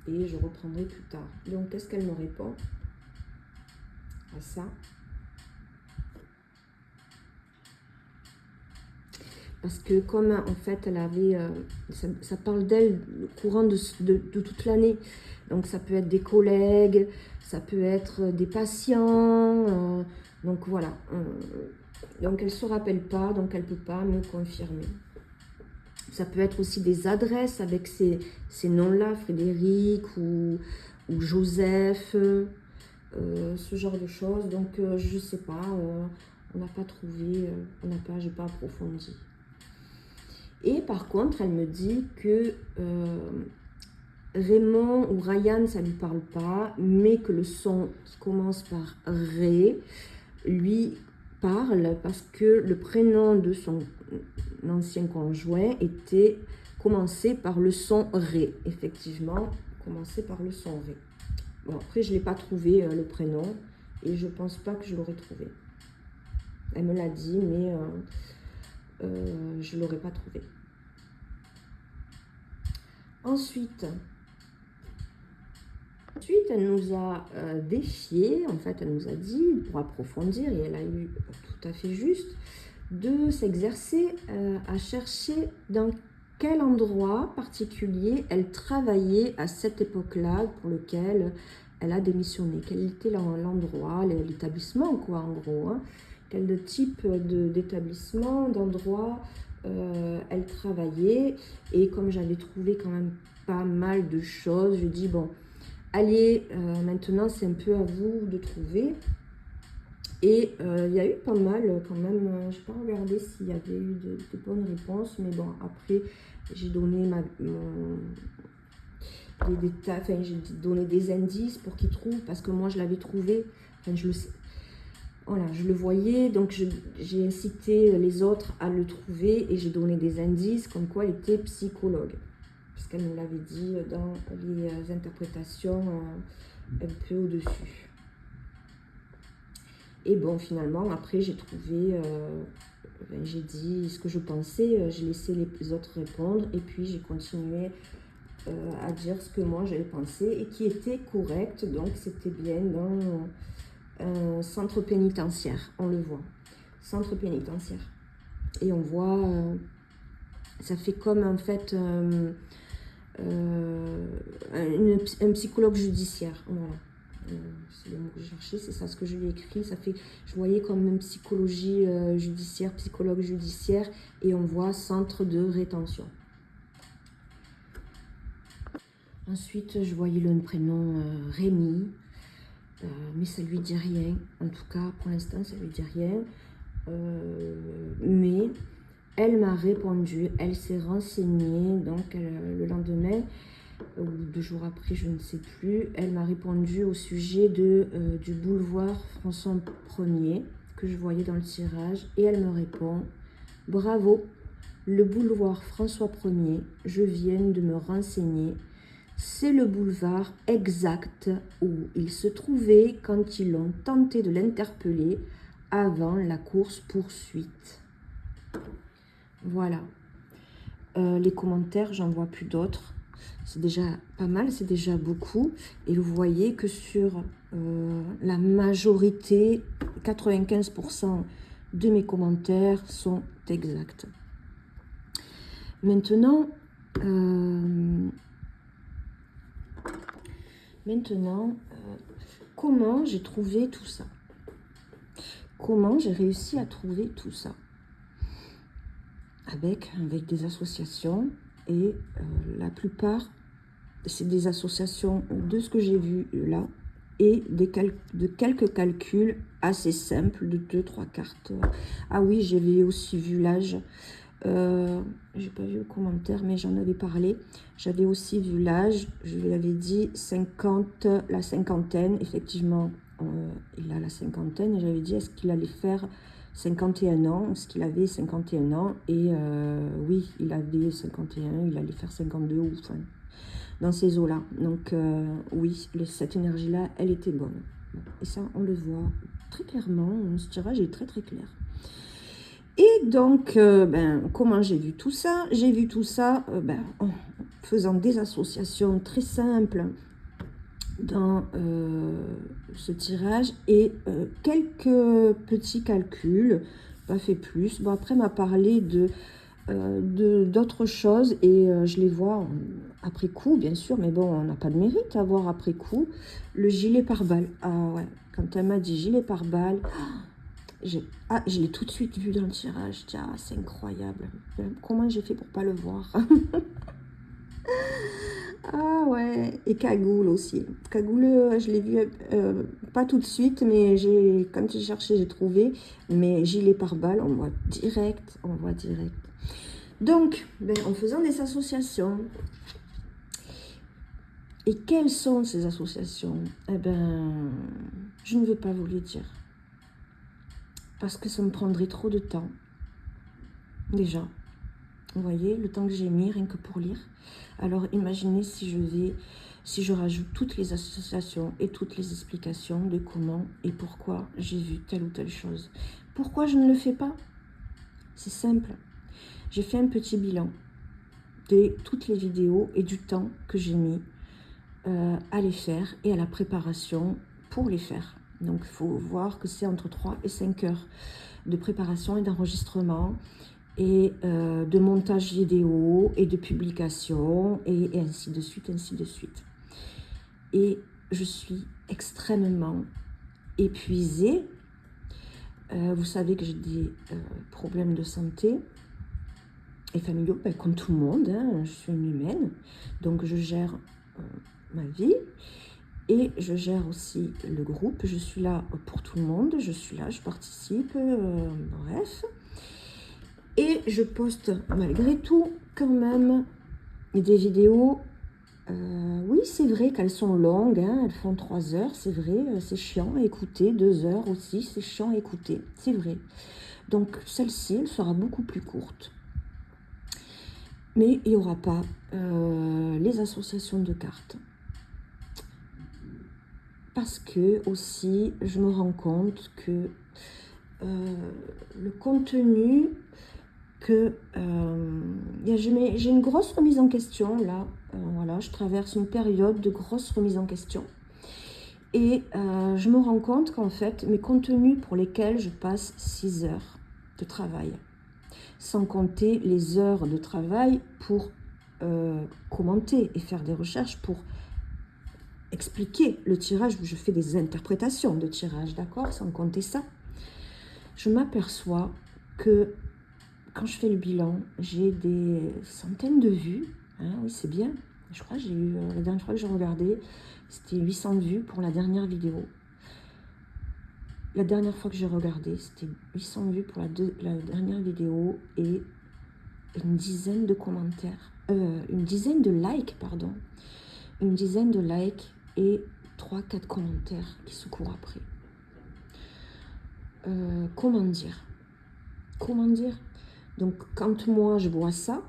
et je reprendrai plus tard. Donc, qu'est-ce qu'elle me répond à ça? Parce que comme en fait elle avait, ça parle d'elle au courant de toute l'année. Donc ça peut être des collègues, ça peut être des patients. Donc voilà. Donc elle ne se rappelle pas, donc elle ne peut pas me confirmer. Ça peut être aussi des adresses avec ces noms-là, Frédéric ou Joseph, ce genre de choses. Donc je ne sais pas, on n'a pas trouvé, j'ai pas approfondi. Et par contre, elle me dit que Raymond ou Ryan, ça ne lui parle pas, mais que le son qui commence par Ré lui parle parce que le prénom de son ancien conjoint était commencé par le son Ré. Effectivement, commencé par le son Ré. Bon, après, je ne l'ai pas trouvé le prénom et je ne pense pas que je l'aurais trouvé. Elle me l'a dit, mais je ne l'aurais pas trouvé. Ensuite, elle nous a défié, en fait, elle nous a dit, pour approfondir, et elle a eu tout à fait juste, de s'exercer à chercher dans quel endroit particulier elle travaillait à cette époque-là pour lequel elle a démissionné. Quel était l'endroit, l'établissement, quoi, en gros. Hein. Quel type d'établissement, d'endroit elle travaillait. Et comme j'avais trouvé quand même pas mal de choses, je dis, bon, allez, maintenant c'est un peu à vous de trouver. Et il y a eu pas mal quand même, je n'ai pas regardé s'il y avait eu de bonnes réponses, mais bon, après j'ai donné j'ai donné des indices pour qu'ils trouvent, parce que moi je l'avais trouvé, enfin je le sais. Voilà, je le voyais, donc j'ai incité les autres à le trouver et j'ai donné des indices comme quoi elle était psychologue. Parce qu'elle nous l'avait dit dans les interprétations un peu au-dessus. Et bon, finalement, après, j'ai trouvé, j'ai dit ce que je pensais, j'ai laissé les autres répondre et puis j'ai continué à dire ce que moi j'avais pensé et qui était correct. Donc, c'était bien dans un centre pénitentiaire, on le voit. Centre pénitentiaire. Et on voit, ça fait comme en fait un psychologue judiciaire. Voilà. C'est le mot que je cherchais, c'est ça ce que je lui ai écrit. Ça fait, je voyais comme une psychologie judiciaire, psychologue judiciaire, et on voit centre de rétention. Ensuite, je voyais le prénom Rémi, mais ça lui dit rien. En tout cas, pour l'instant, ça lui dit rien. Mais elle m'a répondu, elle s'est renseignée, donc le lendemain, ou 2 jours après, je ne sais plus, elle m'a répondu au sujet du boulevard François 1er, que je voyais dans le tirage, et elle me répond, bravo, le boulevard François 1er, je viens de me renseigner, c'est le boulevard exact où il se trouvait quand ils ont tenté de l'interpeller avant la course-poursuite. Voilà. Les commentaires, j'en vois plus d'autres. C'est déjà pas mal, c'est déjà beaucoup. Et vous voyez que sur la majorité, 95% de mes commentaires sont exacts. Maintenant, comment j'ai trouvé tout ça? Comment j'ai réussi à trouver tout ça? Avec des associations, et la plupart, c'est des associations de ce que j'ai vu là, et de quelques calculs assez simples de 2-3 cartes. Ah oui, j'avais aussi vu l'âge. J'ai pas vu le commentaire, mais j'en avais parlé. J'avais aussi vu l'âge. Je lui avais dit 50, la cinquantaine. Effectivement, il a la cinquantaine. Et j'avais dit, est-ce qu'il allait faire 51 ans? Est-ce qu'il avait 51 ans? Et oui, il avait 51. Il allait faire 52 ou enfin, dans ces eaux-là. Donc oui, cette énergie-là, elle était bonne. Et ça, on le voit très clairement. Ce tirage est très très clair. Et donc, comment j'ai vu tout ça? J'ai vu tout ça en faisant des associations très simples dans ce tirage et quelques petits calculs, pas fait plus. Bon, après, m'a parlé d'autres choses et je les vois après coup, bien sûr, mais bon, on n'a pas de mérite à voir après coup. Le gilet pare-balles. Ah ouais, quand elle m'a dit gilet pare-balles, je l'ai tout de suite vu dans le tirage. Tiens, c'est incroyable. Comment j'ai fait pour pas le voir? Ah ouais, et cagoule aussi. Cagoule, je l'ai vu pas tout de suite, mais quand j'ai cherché, j'ai trouvé. Mais gilet pare-balles, on voit direct, Donc, en faisant des associations, et quelles sont ces associations? Eh ben, je ne vais pas vous les dire. Parce que ça me prendrait trop de temps. Déjà, vous voyez, le temps que j'ai mis rien que pour lire. Alors imaginez si je rajoute toutes les associations et toutes les explications de comment et pourquoi j'ai vu telle ou telle chose. Pourquoi je ne le fais pas? C'est simple. J'ai fait un petit bilan de toutes les vidéos et du temps que j'ai mis à les faire et à la préparation pour les faire. Donc il faut voir que c'est entre 3 et 5 heures de préparation et d'enregistrement et de montage vidéo et de publication et ainsi de suite, ainsi de suite. Et je suis extrêmement épuisée. Vous savez que j'ai des problèmes de santé et familiaux, comme tout le monde, hein, je suis une humaine, donc je gère ma vie et je gère aussi le groupe. Je suis là pour tout le monde, je suis là, je participe, bref. Et je poste malgré tout quand même des vidéos. Oui, c'est vrai qu'elles sont longues, hein, elles font 3 heures, c'est vrai, c'est chiant à écouter, 2 heures aussi, c'est chiant à écouter, c'est vrai. Donc celle-ci, elle sera beaucoup plus courte. Mais il n'y aura pas les associations de cartes. Parce que aussi, je me rends compte que le contenu j'ai une grosse remise en question là, voilà, je traverse une période de grosse remise en question et je me rends compte qu'en fait mes contenus pour lesquels je passe 6 heures de travail, sans compter les heures de travail pour commenter et faire des recherches pour expliquer le tirage, où je fais des interprétations de tirage, d'accord, sans compter ça, je m'aperçois que quand je fais le bilan, j'ai des centaines de vues. Hein, oui, c'est bien. Je crois que j'ai eu, la dernière fois que j'ai regardé, c'était 800 vues pour la dernière vidéo. La dernière fois que j'ai regardé, c'était 800 vues pour la dernière vidéo et une dizaine de commentaires, une dizaine de likes, pardon. Une dizaine de likes et 3-4 commentaires qui se courent après. Comment dire? Comment dire? Donc, quand moi, je vois ça,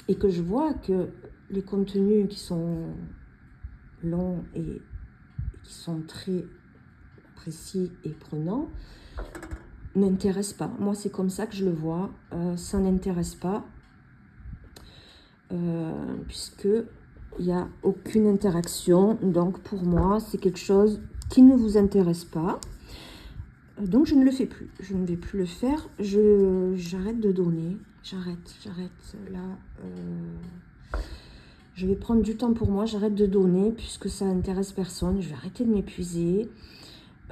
et que je vois que les contenus qui sont longs et qui sont très précis et prenants n'intéressent pas. Moi, c'est comme ça que je le vois. Ça n'intéresse pas, puisque il n'y a aucune interaction. Donc, pour moi, c'est quelque chose qui ne vous intéresse pas. Donc, je ne le fais plus. Je ne vais plus le faire. J'arrête de donner. J'arrête. Là, je vais prendre du temps pour moi. J'arrête de donner puisque ça n'intéresse personne. Je vais arrêter de m'épuiser.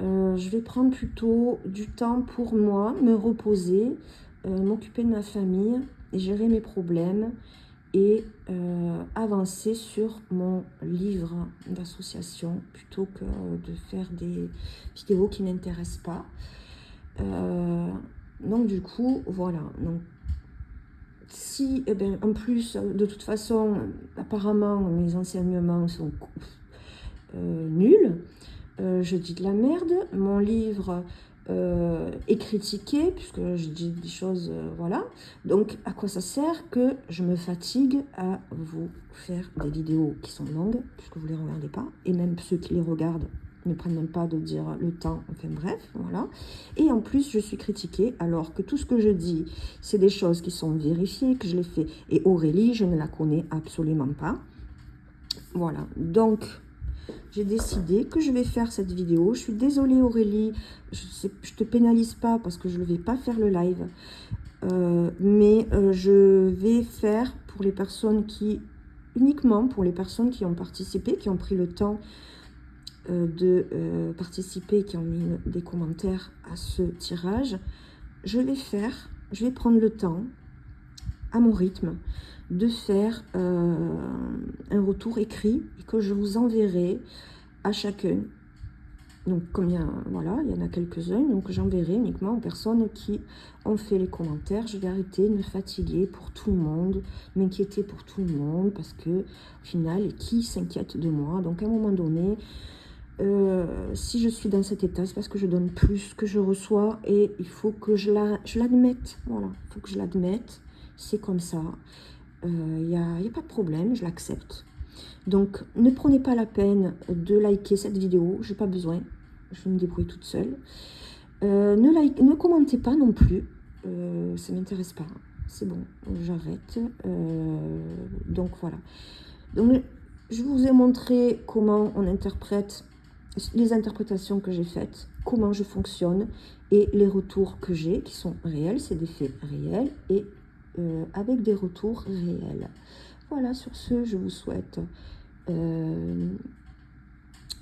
Je vais prendre plutôt du temps pour moi, me reposer, m'occuper de ma famille, gérer mes problèmes et avancer sur mon livre d'association plutôt que de faire des vidéos qui n'intéressent pas. Donc du coup, voilà. Donc, si, en plus, de toute façon, apparemment, mes enseignements sont nuls, je dis de la merde, mon livre est critiqué, puisque je dis des choses, voilà. Donc, à quoi ça sert que je me fatigue à vous faire des vidéos qui sont longues, puisque vous ne les regardez pas, et même ceux qui les regardent ne prennent même pas de dire le temps, enfin bref, voilà. Et en plus, je suis critiquée, alors que tout ce que je dis, c'est des choses qui sont vérifiées, que je les fais. Et Aurélie, je ne la connais absolument pas. Voilà, donc j'ai décidé que je vais faire cette vidéo. Je suis désolée Aurélie, je te pénalise pas parce que je ne vais pas faire le live. Mais je vais faire pour les personnes uniquement pour les personnes qui ont participé, qui ont pris le temps de participer, qui ont mis des commentaires à ce tirage. Je vais prendre le temps, à mon rythme, de faire un retour écrit et que je vous enverrai à chacun. Donc, comme il y en a quelques-uns, donc j'enverrai uniquement aux personnes qui ont fait les commentaires. Je vais arrêter de me fatiguer pour tout le monde, m'inquiéter pour tout le monde, parce que, au final, qui s'inquiète de moi? Donc, à un moment donné, si je suis dans cet état, c'est parce que je donne plus que je reçois et il faut que je l'admette. Voilà, il faut que je l'admette. C'est comme ça. Il n'y a pas de problème, je l'accepte. Donc, ne prenez pas la peine de liker cette vidéo, je n'ai pas besoin, je vais me débrouiller toute seule. Ne commentez pas non plus, ça ne m'intéresse pas, c'est bon, j'arrête. Donc, voilà. Donc, je vous ai montré comment on interprète, les interprétations que j'ai faites, comment je fonctionne et les retours que j'ai qui sont réels, c'est des faits réels et avec des retours réels. Voilà, sur ce, je vous souhaite une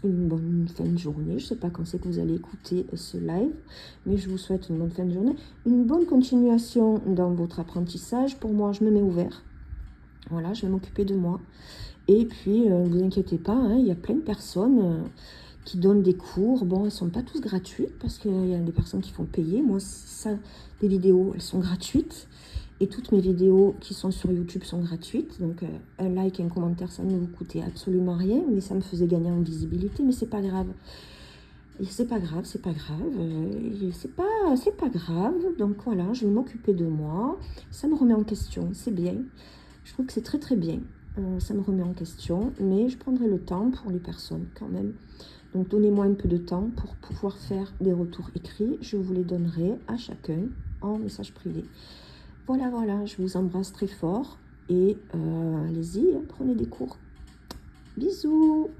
bonne fin de journée. Je ne sais pas quand c'est que vous allez écouter ce live, mais je vous souhaite une bonne fin de journée, une bonne continuation dans votre apprentissage. Pour moi, je me mets ouvert. Voilà, je vais m'occuper de moi. Et puis, ne vous inquiétez pas, hein, il y a plein de personnes qui donnent des cours. Bon, elles ne sont pas tous gratuites parce qu'il y a des personnes qui font payer. Moi, ça, des vidéos, elles sont gratuites. Et toutes mes vidéos qui sont sur YouTube sont gratuites. Donc, un like et un commentaire, ça ne vous coûtait absolument rien. Mais ça me faisait gagner en visibilité. Mais c'est pas grave. Et c'est pas grave, c'est pas grave. C'est pas grave. Donc, voilà, je vais m'occuper de moi. Ça me remet en question. C'est bien. Je trouve que c'est très, très bien. Ça me remet en question. Mais je prendrai le temps pour les personnes quand même. Donc, donnez-moi un peu de temps pour pouvoir faire des retours écrits. Je vous les donnerai à chacun en message privé. Voilà, je vous embrasse très fort et allez-y, prenez des cours. Bisous!